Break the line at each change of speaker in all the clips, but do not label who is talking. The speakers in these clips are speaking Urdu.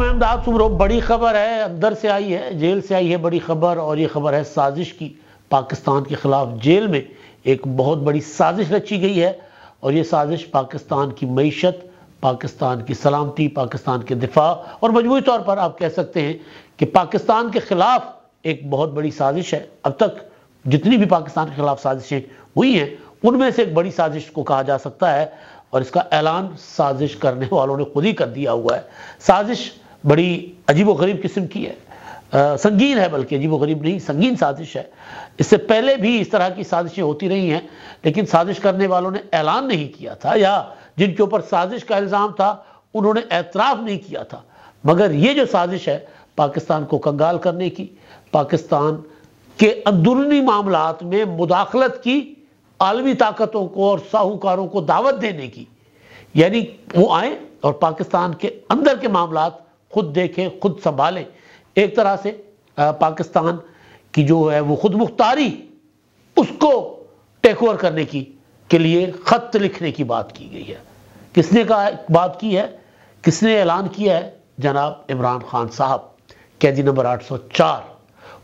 میں امداد سمرو، بڑی خبر ہے، اندر سے آئی ہے، جیل سے آئی ہے بڑی خبر، اور یہ خبر ہے سازش کی۔ پاکستان کے خلاف جیل میں ایک بہت بڑی سازش رچی گئی ہے، اور یہ سازش پاکستان کی معیشت، پاکستان کی سلامتی، پاکستان کے دفاع، اور مجموعی طور پر آپ کہہ سکتے ہیں کہ پاکستان کے خلاف ایک بہت بڑی سازش ہے۔ اب تک جتنی بھی پاکستان کے خلاف سازشیں ہوئی ہیں ان میں سے ایک بڑی سازش کو کہا جا سکتا ہے، اور اس کا اعلان سازش کرنے والوں نے خود ہی کر دیا ہوا ہے۔ سازش بڑی عجیب و غریب قسم کی ہے، سنگین ہے، بلکہ عجیب و غریب نہیں، سنگین سازش ہے۔ اس سے پہلے بھی اس طرح کی سازشیں ہوتی رہی ہیں، لیکن سازش کرنے والوں نے اعلان نہیں کیا تھا، یا جن کے اوپر سازش کا الزام تھا انہوں نے اعتراف نہیں کیا تھا۔ مگر یہ جو سازش ہے پاکستان کو کنگال کرنے کی، پاکستان کے اندرونی معاملات میں مداخلت کی، عالمی طاقتوں کو اور ساہوکاروں کو دعوت دینے کی، یعنی وہ آئیں اور پاکستان کے اندر کے معاملات خود دیکھیں، خود سنبھالیں، ایک طرح سے پاکستان کی جو ہے وہ خود مختاری اس کو ٹیک اوور کرنے کی کے لیے خط لکھنے کی بات کی گئی ہے۔ کس نے بات کی ہے، کس نے اعلان کیا ہے؟ جناب عمران خان صاحب، قیدی نمبر 804۔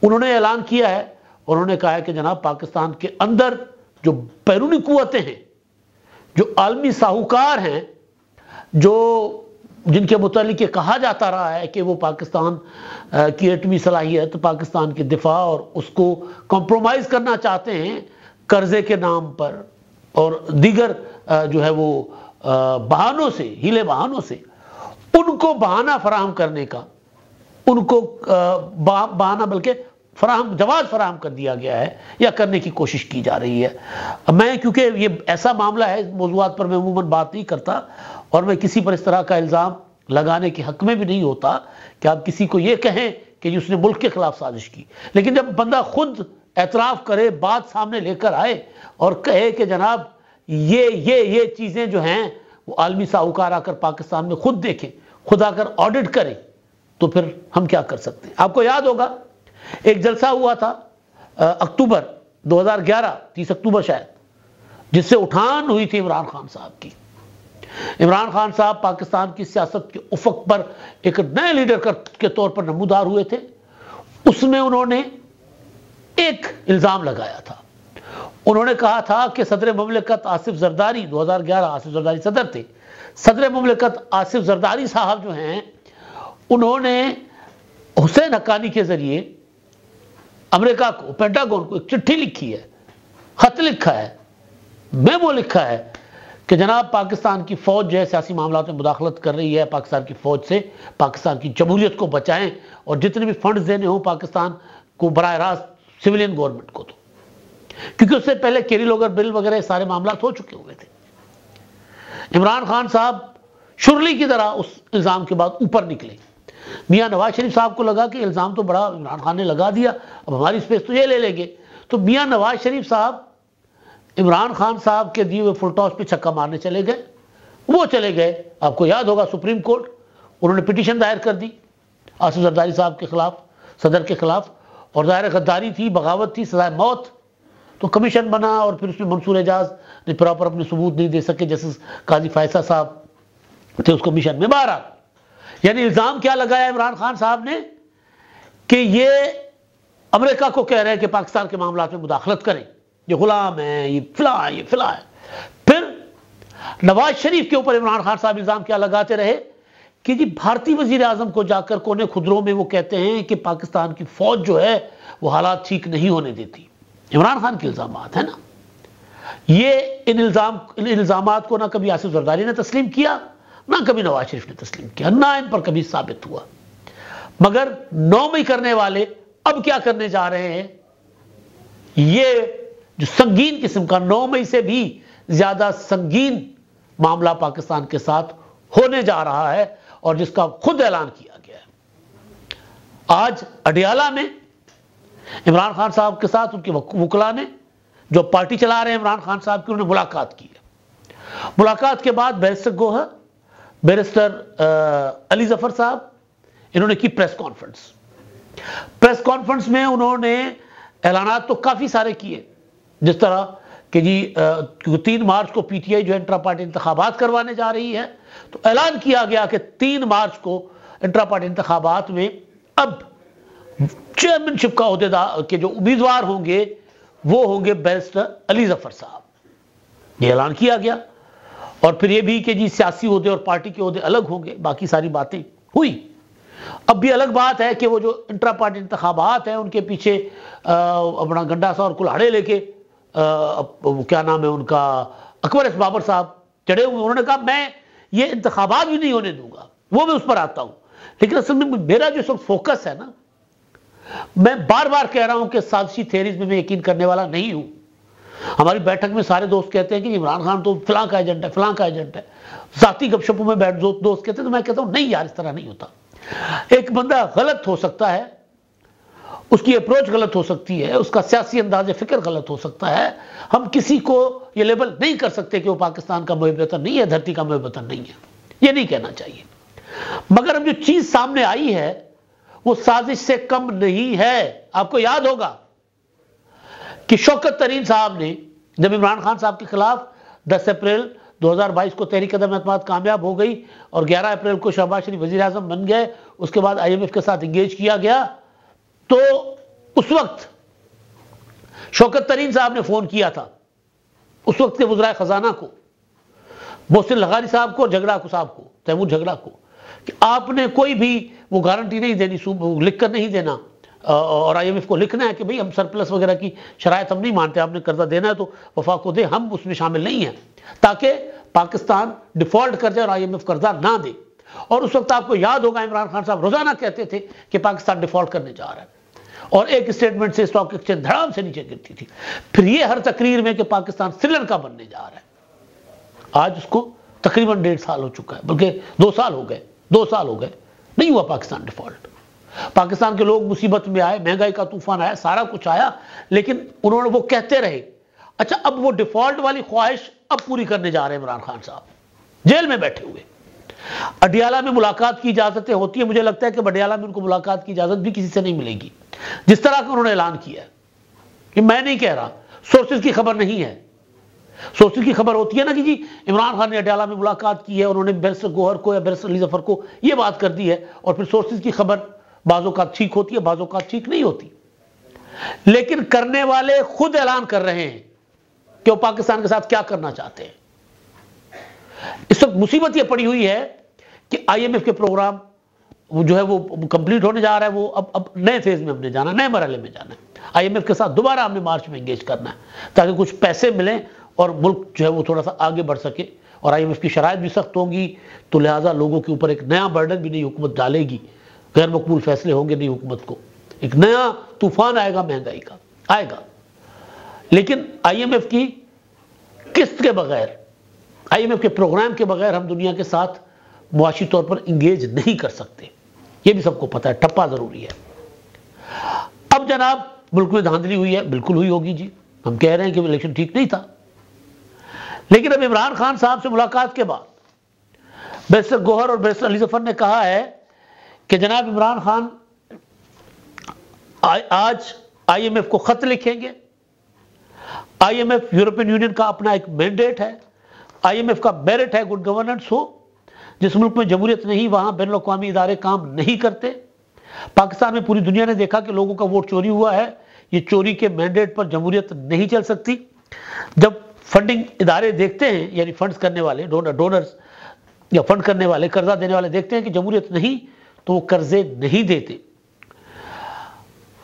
انہوں نے اعلان کیا ہے، انہوں نے کہا ہے کہ جناب پاکستان کے اندر جو بیرونی قوتیں ہیں، جو عالمی ساہوکار ہیں، جن کے متعلق یہ کہا جاتا رہا ہے کہ وہ پاکستان کی ایٹمی صلاحیت، پاکستان کے دفاع اور اس کو کمپرومائز کرنا چاہتے ہیں قرضے کے نام پر اور دیگر جو ہے وہ بہانوں سے، ہیلے بہانوں سے، ان کو بہانہ فراہم کرنے کا، ان کو بہانہ بلکہ جواز فراہم کر دیا گیا ہے یا کرنے کی کوشش کی جا رہی ہے۔ میں کیونکہ یہ ایسا معاملہ ہے، موضوعات پر میں عموماً بات نہیں کرتا، اور میں کسی پر اس طرح کا الزام لگانے کے حق میں بھی نہیں ہوتا کہ آپ کسی کو یہ کہیں کہ اس نے ملک کے خلاف سازش کی۔ لیکن جب بندہ خود اعتراف کرے، بات سامنے لے کر آئے اور کہے کہ جناب یہ چیزیں جو ہیں وہ عالمی ساہوکار آ کر پاکستان میں خود دیکھیں، خود آ کر آڈٹ کریں، تو پھر ہم کیا کر سکتے ہیں؟ آپ کو یاد ہوگا ایک جلسہ ہوا تھا اکتوبر 2011، 30 اکتوبر شاید، جس سے اٹھان ہوئی تھی عمران خان صاحب کی۔ عمران خان صاحب پاکستان کی سیاست کے افق پر ایک نئے لیڈر کے طور پر نمودار ہوئے تھے۔ اس میں انہوں نے ایک الزام لگایا تھا، انہوں نے کہا تھا کہ صدر مملکت آصف زرداری، 2011 آصف زرداری صدر تھے، صدر مملکت آصف زرداری صاحب جو ہیں انہوں نے حسین حقانی کے ذریعے امریکہ کو، پینٹاگون کو ایک چٹھی لکھی ہے، خط لکھا ہے، میمو لکھا ہے کہ جناب پاکستان کی فوج جو ہے سیاسی معاملات میں مداخلت کر رہی ہے، پاکستان کی فوج سے پاکستان کی جمہوریت کو بچائیں، اور جتنے بھی فنڈز دینے ہوں پاکستان کو براہ راست سویلین گورنمنٹ کو دو، کیونکہ اس سے پہلے کیری لوگر بل وغیرہ سارے معاملات ہو چکے ہوئے تھے۔ عمران خان صاحب شرلی کی طرح اس الزام کے بعد اوپر نکلے۔ میاں نواز شریف صاحب کو لگا کہ الزام تو بڑا عمران خان نے لگا دیا، اب ہماری سپیس تو یہ لے لیں گے، تو میاں نواز شریف صاحب عمران خان صاحب کے دیے ہوئے فل ٹاس پہ چھکا مارنے چلے گئے۔ وہ چلے گئے، آپ کو یاد ہوگا سپریم کورٹ، انہوں نے پٹیشن دائر کر دی آصف زرداری صاحب کے خلاف، صدر کے خلاف، اور ظاہر غداری تھی، بغاوت تھی، سزائے موت۔ تو کمیشن بنا، اور پھر اس میں منصور اعجاز نے پراپر اپنے ثبوت نہیں دے سکے، جیسے قاضی فائصہ صاحب تھے اس کمیشن میں۔ بہرحال یعنی الزام کیا لگایا عمران خان صاحب نے کہ یہ امریکہ کو کہہ رہے ہیں کہ پاکستان کے معاملات میں مداخلت کریں، یہ غلام ہیں، یہ فلاں ہے، یہ فلاں ہے۔ پھر نواز شریف کے اوپر عمران خان صاحب الزام کیا لگاتے رہے کہ جی بھارتی وزیر اعظم کو جا کر کونے خدروں میں وہ کہتے ہیں کہ پاکستان کی فوج جو ہے وہ حالات ٹھیک نہیں ہونے دیتی۔ عمران خان کے الزامات ہیں نا یہ، ان الزامات کو نہ کبھی آصف زرداری نے تسلیم کیا، نہ کبھی نواز شریف نے تسلیم کیا، نہ ان پر کبھی ثابت ہوا۔ مگر نومئی کرنے والے اب کیا کرنے جا رہے ہیں؟ یہ جو سنگین قسم کا، نومئی سے بھی زیادہ سنگین معاملہ پاکستان کے ساتھ ہونے جا رہا ہے، اور جس کا خود اعلان کیا گیا ہے۔ آج اڈیالہ میں عمران خان صاحب کے ساتھ ان کے وکلاء نے، جو پارٹی چلا رہے ہیں عمران خان صاحب کی، انہوں نے ملاقات کی ہے۔ ملاقات کے بعد بیرسٹر گوہر، بیرسٹر علی ظفر صاحب، انہوں نے کی پریس کانفرنس۔ پریس کانفرنس میں انہوں نے اعلانات تو کافی سارے کیے، جس طرح کہ جی 3 مارچ کو پی ٹی آئی جو انٹرا پارٹی انتخابات کروانے جا رہی ہے، تو اعلان کیا گیا کہ 3 مارچ کو انٹرا پارٹی انتخابات میں اب چیئرمین شپ کا عہدیدار کے جو امیدوار ہوں گے وہ ہوں گے بیرسٹر علی ظفر صاحب. یہ اعلان کیا گیا. اور پھر یہ بھی کہ جی سیاسی عہدے اور پارٹی کے عہدے الگ ہوں گے. باقی ساری باتیں ہوئی. اب بھی الگ بات ہے کہ وہ جو انٹرا پارٹی انتخابات ہیں ان کے پیچھے اپنا گنڈا سا اور کلاڑے لے کے کیا نام ہے ان کا اکبر ایس بابر صاحب چڑھے ہوئے. انہوں نے کہا میں یہ انتخابات بھی نہیں ہونے دوں گا. وہ میں اس پر آتا ہوں. لیکن اصل میں میرا جو سب فوکس ہے نا, میں بار بار کہہ رہا ہوں کہ سازشی تھیریز میں یقین کرنے والا نہیں ہوں. ہماری بیٹھک میں سارے دوست کہتے ہیں کہ عمران خان تو فلاں کا ایجنٹ ہے, فلاں کا ایجنٹ ہے. ذاتی گپ شپوں میں بیٹھ دوست کہتے ہیں تو میں کہتا ہوں نہیں یار, اس طرح نہیں ہوتا. ایک بندہ غلط ہو سکتا ہے, اس کی اپروچ غلط ہو سکتی ہے, اس کا سیاسی انداز فکر غلط ہو سکتا ہے. ہم کسی کو یہ لیبل نہیں کر سکتے کہ وہ پاکستان کا محب وطن نہیں ہے, دھرتی کا محب وطن نہیں ہے. یہ نہیں کہنا چاہیے. مگر اب جو چیز سامنے آئی ہے وہ سازش سے کم نہیں ہے. آپ کو یاد ہوگا کہ شوکت ترین صاحب نے جب عمران خان صاحب کے خلاف 10 اپریل 2022 کو تحریک عدم اعتماد کامیاب ہو گئی اور 11 اپریل کو شہباز شریف وزیر اعظم بن گئے, اس کے بعد IMF کے ساتھ انگیج کیا گیا, تو اس وقت شوکت ترین صاحب نے فون کیا تھا اس وقت کے وزرائے خزانہ کو, محسن لغاری صاحب کو اور جھگڑا کو صاحب کو, تیمور جھگڑا کو, کہ آپ نے کوئی بھی وہ گارنٹی نہیں دینی, لکھ کر نہیں دینا, اور IMF کو لکھنا ہے کہ بھئی ہم سرپلس وغیرہ کی شرائط ہم نہیں مانتے, آپ نے قرضہ دینا ہے تو وفاق کو دے, ہم اس میں شامل نہیں ہیں, تاکہ پاکستان ڈیفالٹ کر جائے اور IMF قرضہ نہ دے. اور اس وقت آپ کو یاد ہوگا عمران خان صاحب روزانہ کہتے تھے کہ پاکستان ڈیفالٹ کرنے جا رہا ہے, اور ایک اسٹیٹمنٹ سے اسٹاک ایکسچینج دھڑام سے نیچے گرتی تھی. پھر یہ ہر تقریر میں کہ پاکستان سری لنکا بننے جا رہا ہے. آج اس کو تقریباً 1.5 سال ہو چکا ہے, بلکہ 2 سال ہو گئے, نہیں ہوا پاکستان ڈیفالٹ. پاکستان کے لوگ مصیبت میں آئے, مہنگائی کا طوفان آیا, سارا کچھ آیا, لیکن انہوں نے وہ کہتے رہے. اچھا, اب وہ ڈیفالٹ والی خواہش اب پوری کرنے جا رہے ہیں عمران خان صاحب, جیل میں بیٹھے ہوئے. اڈیالہ میں ملاقات کی اجازتیں ہوتی ہیں, مجھے لگتا ہے کہ اڈیالہ میں ان کو ملاقات کی اجازت بھی کسی سے نہیں ملے گی, جس طرح کا انہوں نے اعلان کیا ہے. کہ میں نہیں کہہ رہا, سورسز کی خبر نہیں ہے. سورسز کی خبر ہوتی ہے نا کہ جی عمران خان نے اڈیالہ میں ملاقات کی ہے, انہوں نے بیرسٹر گوہر کو یا بیرسٹر علی ظفر کو یہ بات کر دی ہے, اور پھر سورسز کی خبر بعض اوقات ٹھیک ہوتی ہے, بعض اوقات ٹھیک نہیں ہوتی. لیکن کرنے والے خود اعلان کر رہے ہیں کہ وہ پاکستان کے ساتھ کیا کرنا چاہتے ہیں. اس وقت مصیبت یہ پڑی ہوئی ہے کہ IMF کے پروگرام جو ہے وہ کمپلیٹ ہونے جا رہا ہے, وہ اب نئے فیز میں ہم نے جانا, نئے مرحلے میں جانا ہے. IMF کے ساتھ دوبارہ ہم نے مارچ میں انگیج کرنا ہے تاکہ کچھ پیسے ملیں اور ملک جو ہے وہ تھوڑا سا آگے بڑھ سکے. اور IMF کی شرائط بھی سخت ہوں گی, تو لہٰذا لوگوں کے اوپر ایک نیا برڈن بھی نئی حکومت ڈالے گی, غیر مقبول فیصلے ہوں گے نئی حکومت کو, ایک نیا طوفان آئے گا مہنگائی کا, آئے گا. لیکن IMF کی قسط کے بغیر, IMF کے پروگرام کے بغیر ہم دنیا کے ساتھ معاشی طور پر انگیج نہیں کر سکتے. یہ بھی سب کو پتہ ہے, ٹپا ضروری ہے. اب جناب ملک میں دھاندلی ہوئی ہے, بالکل ہوئی ہوگی جی, ہم کہہ رہے ہیں کہ الیکشن ٹھیک نہیں تھا. لیکن اب عمران خان صاحب سے ملاقات کے بعد بیرسٹر گوہر اور بیرسٹر علی ظفر نے کہا ہے کہ جناب عمران خان آج IMF کو خط لکھیں گے. IMF یورپین یونین کا اپنا ایک مینڈیٹ ہے, IMF کا میرٹ ہے گڈ گورننس ہو. جس ملک میں جمہوریت نہیں وہاں بین الاقوامی ادارے کام نہیں کرتے. پاکستان میں پوری دنیا نے دیکھا کہ لوگوں کا ووٹ چوری ہوا ہے, یہ چوری کے مینڈیٹ پر جمہوریت نہیں چل سکتی. جب فنڈنگ ادارے دیکھتے ہیں, یعنی فنڈز کرنے والے ڈونرز یا فنڈ کرنے والے, قرضہ دینے والے دیکھتے ہیں کہ جمہوریت نہیں, تو وہ قرضے نہیں دیتے.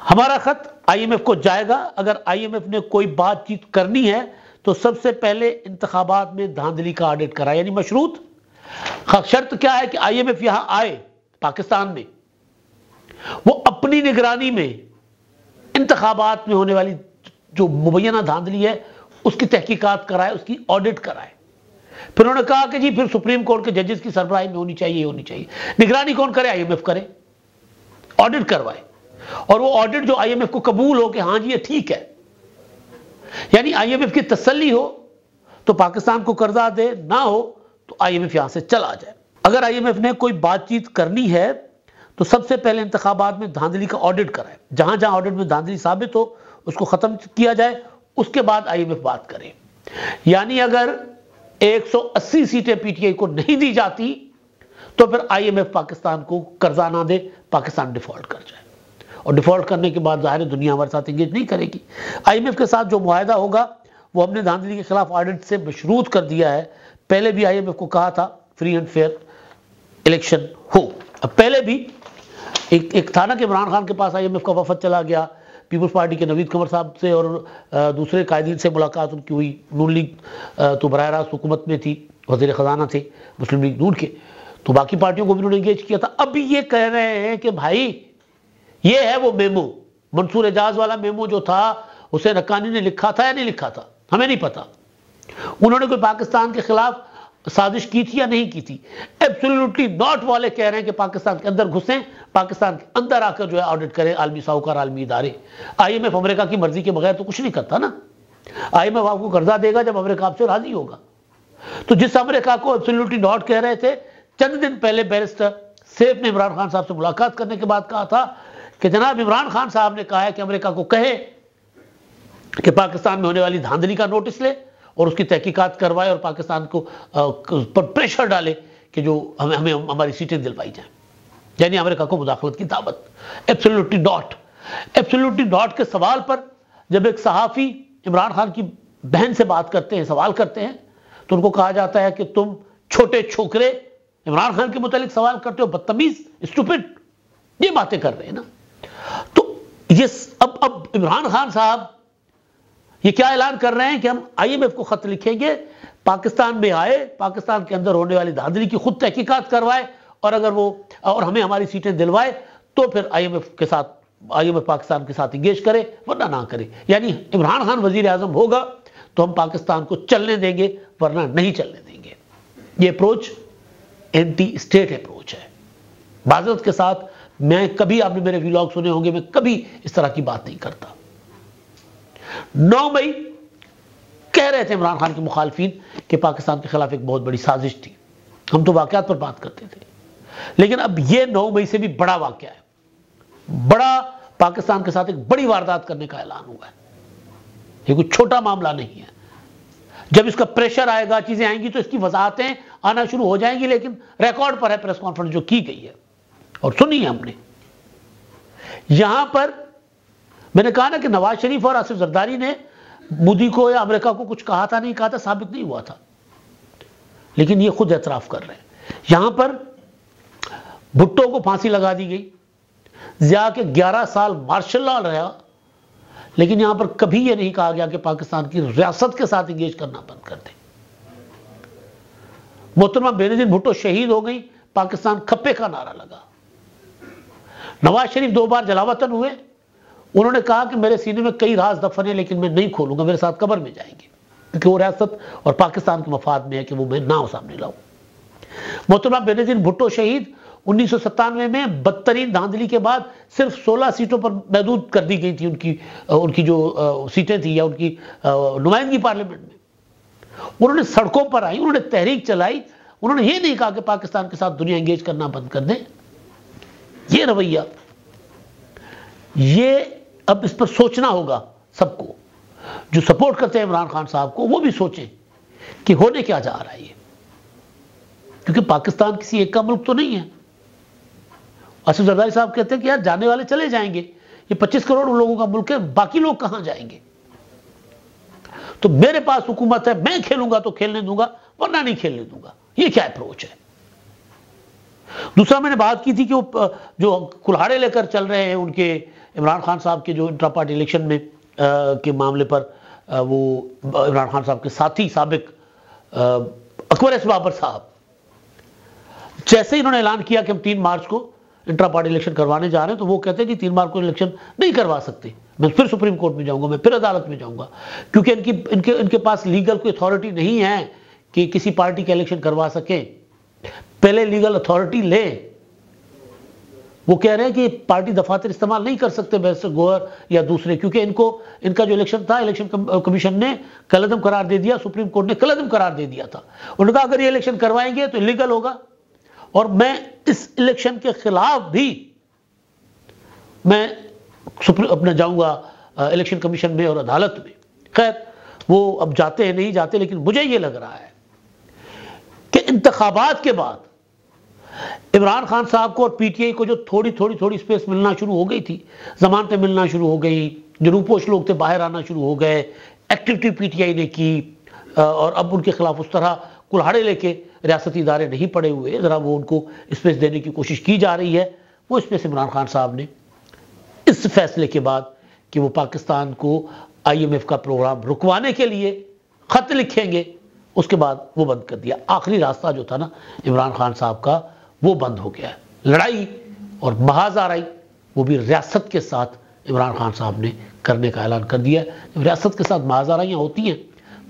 ہمارا خط IMF کو جائے گا. اگر IMF نے کوئی بات چیت کرنی ہے تو سب سے پہلے انتخابات میں دھاندلی کا آڈٹ کرائے, یعنی مشروط. شرط کیا ہے کہ IMF یہاں آئے پاکستان میں, وہ اپنی نگرانی میں انتخابات میں ہونے والی جو مبینہ دھاندلی ہے اس کی تحقیقات کرائے, اس کی آڈٹ کرائے. پھر انہوں نے کہا کہ جی پھر سپریم کورٹ کے ججز کی سربراہی میں ہونی چاہیے, یہ ہونی چاہیے. نگرانی کون کرے؟ IMF کرے, آڈٹ کروائے. اور وہ آڈٹ جو IMF کو قبول ہو کہ ہاں جی یہ ٹھیک ہے, یعنی IMF کی تسلی ہو تو پاکستان کو قرضہ دے, نہ ہو تو IMF یہاں سے چلا جائے. اگر IMF نے کوئی بات چیت کرنی ہے تو سب سے پہلے انتخابات میں دھاندلی کا آڈٹ کرائے. جہاں جہاں آڈٹ میں دھاندلی ثابت ہو اس کو ختم کیا جائے, اس کے بعد IMF بات کرے. یعنی اگر 180 سیٹیں PTI کو نہیں دی جاتی تو پھر IMF پاکستان کو قرضہ نہ دے، پاکستان ڈیفالٹ کر جائے، اور ڈیفالٹ کرنے کے بعد ظاہر دنیا ہمارے ساتھ انگیج نہیں کرے گی۔ IMF کے ساتھ جو معاہدہ ہوگا وہ ہم نے دھاندلی کے خلاف آڈٹ سے مشروط کر دیا ہے۔ پہلے بھی IMF کو کہا تھا فری اینڈ فیئر الیکشن ہو۔ اب پہلے بھی ایک تھا نا کہ عمران خان کے پاس IMF کا وفد چلا گیا، پیپلز پارٹی کے نوید قمر صاحب سے اور دوسرے قائدین سے ملاقات ان کی ہوئی۔ نون لیگ تو براہ راست حکومت میں تھی، وزیر خزانہ تھے مسلم لیگ نون کے، تو باقی پارٹیوں کو بھی انہوں نے انگیج کیا تھا۔ اب بھی یہ کہہ رہے ہیں کہ بھائی یہ ہے وہ میمو، منصور اعجاز والا میمو جو تھا، حسین حقانی نے لکھا تھا یا نہیں لکھا تھا ہمیں نہیں پتا، انہوں نے کوئی پاکستان کے خلاف سازش کی تھی یا نہیں کی تھی۔ ایبسولوٹلی ناٹ والے کہہ رہے ہیں کہ پاکستان کے اندر گھسیں، پاکستان کے اندر آ کر جو ہے آڈٹ کریں عالمی ساہوکار عالمی ادارے۔ IMF امریکہ کی مرضی کے بغیر تو کچھ نہیں کرتا نا۔ IMF آپ کو قرضہ دے گا جب امریکہ آپ سے راضی ہوگا۔ تو جس امریکہ کو ایبسولوٹلی ناٹ کہہ رہے تھے، چند دن پہلے بیرسٹر سیف نے عمران خان صاحب سے ملاقات کرنے کے بعد کہا تھا کہ جناب عمران خان صاحب نے کہا ہے کہ امریکہ کو کہے کہ پاکستان میں ہونے والی دھاندلی کا نوٹس لے اور اس کی تحقیقات کروائے اور پاکستان کو پر پریشر ڈالے کہ جو ہمیں ہماری سیٹیں دلوائی جائیں، یعنی امریکہ کو مداخلت کی دعوت۔ ایبسولوٹلی ناٹ، ایبسولوٹلی ناٹ کے سوال پر جب ایک صحافی عمران خان کی بہن سے بات کرتے ہیں، سوال کرتے ہیں، تو ان کو کہا جاتا ہے کہ تم چھوٹے چھوکرے عمران خان کے متعلق سوال کرتے ہو، بدتمیز، اسٹوپڈ، یہ باتیں کر رہے ہیں نا۔ تو یہ اب عمران خان صاحب یہ کیا اعلان کر رہے ہیں کہ ہم IMF کو خط لکھیں گے، پاکستان میں آئے، پاکستان کے اندر ہونے والی دھاندلی کی خود تحقیقات کروائے، اور اگر وہ اور ہمیں ہماری سیٹیں دلوائے تو پھر IMF پاکستان کے ساتھ انگیج کرے، ورنہ نہ کرے۔ یعنی عمران خان وزیر اعظم ہوگا تو ہم پاکستان کو چلنے دیں گے، ورنہ نہیں چلنے دیں گے۔ یہ اپروچ اینٹی اسٹیٹ اپروچ ہے۔ معذرت کے ساتھ میں کبھی، آپ نے میرے ویلاگ سنے ہوں گے، میں کبھی اس طرح کی بات نہیں کرتا۔ 9 مئی کہہ رہے تھے عمران خان کے مخالفین کہ پاکستان کے خلاف ایک بہت بڑی سازش تھی، ہم تو واقعات پر بات کرتے تھے، لیکن اب یہ 9 مئی سے بھی بڑا واقعہ ہے، بڑا پاکستان کے ساتھ ایک بڑی واردات کرنے کا اعلان ہوا ہے۔ یہ کوئی چھوٹا معاملہ نہیں ہے۔ جب اس کا پریشر آئے گا، چیزیں آئیں گی تو اس کی وضاحتیں آنا شروع ہو جائیں گی، لیکن ریکارڈ پر ہے پریس کانفرنس جو کی گئی ہے اور سنی ہے ہم نے۔ یہاں پر میں نے کہا نا کہ نواز شریف اور آصف زرداری نے مودی کو یا امریکہ کو کچھ کہا تھا، نہیں کہا تھا، ثابت نہیں ہوا تھا، لیکن یہ خود اعتراف کر رہے ہیں۔ یہاں پر بھٹو کو پھانسی لگا دی گئی، ضیاء کے 11 سال مارشل لا رہا، لیکن یہاں پر کبھی یہ نہیں کہا گیا کہ پاکستان کی ریاست کے ساتھ انگیج کرنا بند کر دیں۔ محترمہ بینظیر بھٹو شہید ہو گئی، پاکستان کھپے کا نعرہ لگا۔ نواز شریف 2 بار جلاوطن ہوئے، انہوں نے کہا کہ میرے سینے میں کئی راز دفن ہیں لیکن میں نہیں کھولوں گا، میرے ساتھ قبر میں جائیں گے، کیونکہ وہ ریاست اور پاکستان کے مفاد میں ہے کہ وہ میں نہ سامنے لاؤں۔ محترمہ بینظیر بھٹو شہید 1997 میں بدترین دھاندلی کے بعد صرف 16 سیٹوں پر محدود کر دی گئی تھی ان کی جو سیٹیں تھیں یا ان کی نمائندگی پارلیمنٹ میں۔ انہوں نے سڑکوں پر آئی، انہوں نے تحریک چلائی، انہوں نے یہ نہیں کہا کہ پاکستان کے ساتھ دنیا انگیج کرنا بند کر دیں۔ یہ رویہ، یہ اب اس پر سوچنا ہوگا سب کو، جو سپورٹ کرتے ہیں عمران خان صاحب کو، وہ بھی سوچیں کہ ہونے کیا جا رہا ہے یہ، کیونکہ پاکستان کسی ایک کا ملک تو نہیں ہے۔ آصف زرداری صاحب کہتے ہیں کہ یار جانے والے چلے جائیں گے، یہ 25 کروڑ لوگوں کا ملک ہے، باقی لوگ کہاں جائیں گے؟ تو میرے پاس حکومت ہے، میں کھیلوں گا تو کھیلنے دوں گا، ورنہ نہیں کھیلنے دوں گا۔ یہ کیا اپروچ ہے؟ دوسرا میں نے بات کی تھی کہ وہ جو کلہاڑے لے کر چل رہے ہیں ان کے عمران خان صاحب کے جو انٹرا پارٹی الیکشن میں کے معاملے پر، وہ عمران خان صاحب کے ساتھی سابق اکبر ایس بابر صاحب، جیسے ہی انہوں نے اعلان کیا کہ ہم 3 مارچ کو انٹرا پارٹی الیکشن کروانے جا رہے ہیں، تو وہ کہتے ہیں کہ 3 مارچ کو الیکشن نہیں کروا سکتے، میں پھر سپریم کورٹ میں جاؤں گا، میں پھر عدالت میں جاؤں گا، کیونکہ ان کے پاس لیگل کوئی اتھارٹی نہیں ہے کہ کسی پارٹی کا الیکشن کروا سکیں۔ پہلے لیگل اتھارٹی لیں۔ وہ کہہ رہے ہیں کہ پارٹی دفاتر استعمال نہیں کر سکتے بیرسٹر گوہر یا دوسرے، کیونکہ ان کا جو الیکشن تھا، الیکشن کمیشن نے کالعدم قرار دے دیا، سپریم کورٹ نے کالعدم قرار دے دیا تھا۔ انہوں نے کہا اگر یہ الیکشن کروائیں گے تو لیگل ہوگا، اور میں اس الیکشن کے خلاف بھی میں اپنا جاؤں گا الیکشن کمیشن میں اور عدالت میں۔ خیر وہ اب جاتے ہیں نہیں جاتے، لیکن مجھے یہ لگ رہا ہے کہ انتخابات کے بعد عمران خان صاحب کو اور پی ٹی آئی کو جو تھوڑی سپیس ملنا شروع ہو گئی تھی، ضمانتیں ملنا شروع ہو گئی، جو روپوش لوگ تھے باہر آنا شروع ہو گئے، ایکٹیویٹی پی ٹی آئی نے کی، اور اب ان کے خلاف اس طرح کلہاڑے لے کے ریاستی ادارے نہیں پڑے ہوئے، ذرا وہ ان کو اسپیس دینے کی کوشش کی جا رہی ہے۔ وہ اسپیس عمران خان صاحب نے اس فیصلے کے بعد کہ وہ پاکستان کو آئی ایم ایف کا پروگرام رکوانے کے لیے خط لکھیں گے، اس کے بعد وہ بند کر دیا۔ آخری راستہ جو تھا نا عمران خان صاحب کا، وہ بند ہو گیا ہے۔ لڑائی اور محاذ آرائی وہ بھی ریاست کے ساتھ عمران خان صاحب نے کرنے کا اعلان کر دیا ہے۔ جب ریاست کے ساتھ محاذ آرائیاں ہوتی ہیں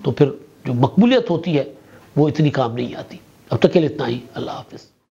تو پھر جو مقبولیت ہوتی ہے وہ اتنی کام نہیں آتی۔ اب تک کے لیے اتنا ہی، اللہ حافظ۔